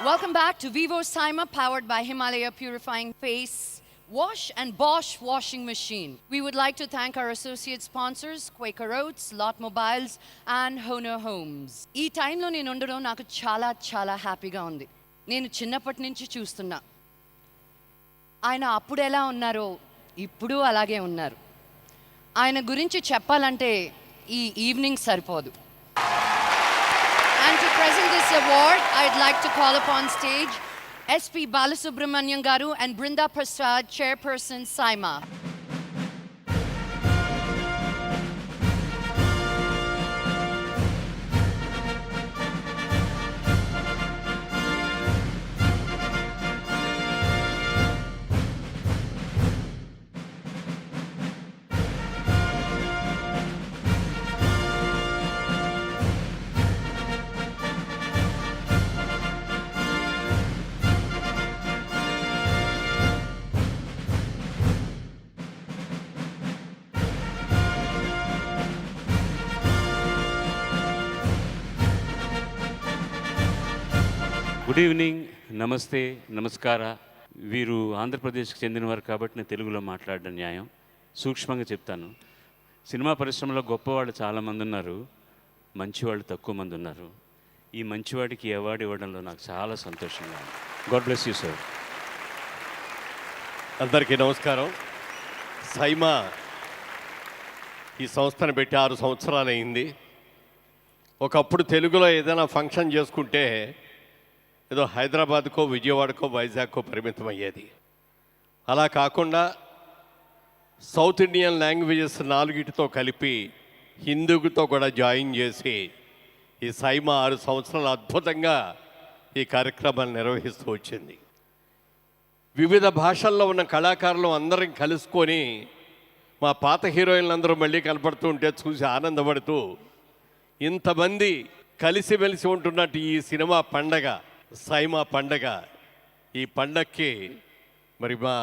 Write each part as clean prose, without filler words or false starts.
Welcome back to Vivo Cyma, powered by Himalaya Purifying Face Wash and Bosch Washing Machine. We would like to thank our associate sponsors, Quaker Oats, Lot Mobiles and Honor Homes. ఈ టైంలో నేను ఉండడం నాకు చాలా చాలా హ్యాపీగా ఉంది. నేను చిన్నప్పటి నుంచి చూస్తున్నా ఆయన అప్పుడు ఎలా ఉన్నారో ఇప్పుడు అలాగే ఉన్నారు. ఆయన గురించి చెప్పాలంటే ఈ ఈవినింగ్ సరిపోదు. And to present this award, I'd like to call upon stage SP Balasubramanian Garu and Brinda Prasad, Chairperson, Cyma. Good evening, నమస్తే, నమస్కార. వీరు ఆంధ్రప్రదేశ్కి చెందినవారు కాబట్టి నేను తెలుగులో మాట్లాడడం న్యాయం. సూక్ష్మంగా చెప్తాను. సినిమా పరిశ్రమలో గొప్పవాళ్ళు చాలామంది ఉన్నారు, మంచివాళ్ళు తక్కువ మంది ఉన్నారు. ఈ మంచివాడికి అవార్డు ఇవ్వడంలో నాకు చాలా సంతోషంగా ఉంది. God bless you sir. అందరికీ నమస్కారం. సైమా ఈ సంస్థను పెట్టి 6 సంవత్సరాలు అయింది. ఒకప్పుడు తెలుగులో ఏదైనా ఫంక్షన్ చేసుకుంటే ఏదో హైదరాబాద్కో, విజయవాడకో, వైజాగ్కో పరిమితం అయ్యేది. అలా కాకుండా సౌత్ ఇండియన్ లాంగ్వేజెస్ 4తో కలిపి హిందీతో కూడా జాయిన్ చేసి ఈ సైమా 6 సంవత్సరాలు అద్భుతంగా ఈ కార్యక్రమాన్ని నిర్వహిస్తూ వచ్చింది. వివిధ భాషల్లో ఉన్న కళాకారులు అందరం కలుసుకొని మా పాత హీరోయిన్లందరూ మళ్ళీ కనపడుతూ ఉంటే చూసి ఆనందపడుతూ ఇంతమంది కలిసిమెలిసి ఉంటున్నట్టు ఈ సినిమా పండగ, సైమా పండగ, ఈ పండగకి మరి మా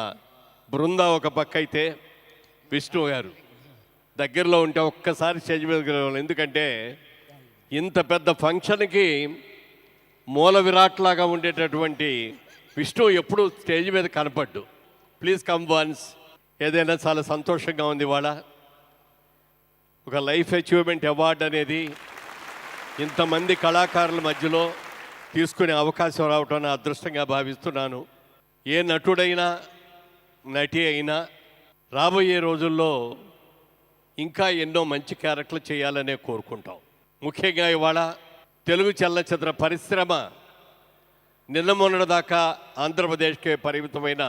బృందా ఒక పక్క అయితే విష్ణు గారు దగ్గరలో ఉంటే ఒక్కసారి స్టేజ్ మీద, ఎందుకంటే ఇంత పెద్ద ఫంక్షన్కి మూల విరాట్ లాగా ఉండేటటువంటి విష్ణు ఎప్పుడు స్టేజ్ మీద కనపడ్డు. Please come once. ఏదైనా చాలా సంతోషంగా ఉంది. ఇవాళ ఒక లైఫ్ అచీవ్మెంట్ అవార్డు అనేది ఇంతమంది కళాకారుల మధ్యలో తీసుకునే అవకాశం రావటం నా అదృష్టంగా భావిస్తున్నాను. ఏ నటుడైనా నటి అయినా రాబోయే రోజుల్లో ఇంకా ఎన్నో మంచి క్యారెక్టర్లు చేయాలనే కోరుకుంటాం. ముఖ్యంగా ఇవాళ తెలుగు చలనచిత్ర పరిశ్రమ నిన్న మొన్నటి దాకా ఆంధ్రప్రదేశ్కే పరిమితమైన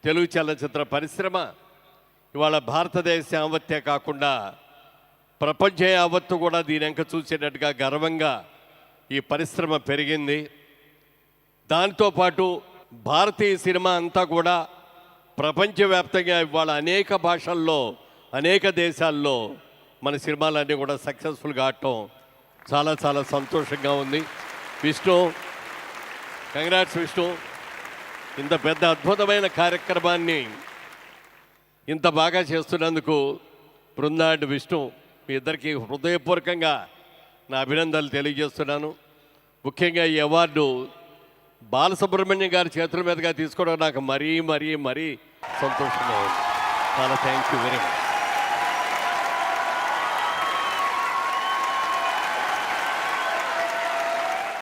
తెలుగు చలనచిత్ర పరిశ్రమ ఇవాళ భారతదేశ యావత్తే కాకుండా ప్రపంచ యావత్తు కూడా దీని వెంక చూసేటట్టుగా గర్వంగా ఈ పరిశ్రమ పెరిగింది. దాంతోపాటు భారతీయ సినిమా అంతా కూడా ప్రపంచవ్యాప్తంగా ఇవాళ అనేక భాషల్లో, అనేక దేశాల్లో మన సినిమాలన్నీ కూడా సక్సెస్ఫుల్గా ఆడటం చాలా చాలా సంతోషంగా ఉంది. విష్ణు, కంగ్రాట్స్ విష్ణు. ఇంత పెద్ద అద్భుతమైన కార్యక్రమాన్ని ఇంత బాగా చేస్తున్నందుకు బృందా అండ్ విష్ణు, మీ ఇద్దరికి హృదయపూర్వకంగా నా అభినందనలు తెలియజేస్తున్నాను. ముఖ్యంగా ఈ అవార్డు బాలసుబ్రహ్మణ్యం గారి చేతుల మీదుగా తీసుకోవడం నాకు మరీ మరీ మరీ సంతోషంగా ఉంది. చాలా థ్యాంక్ యూ వెరీ మచ్.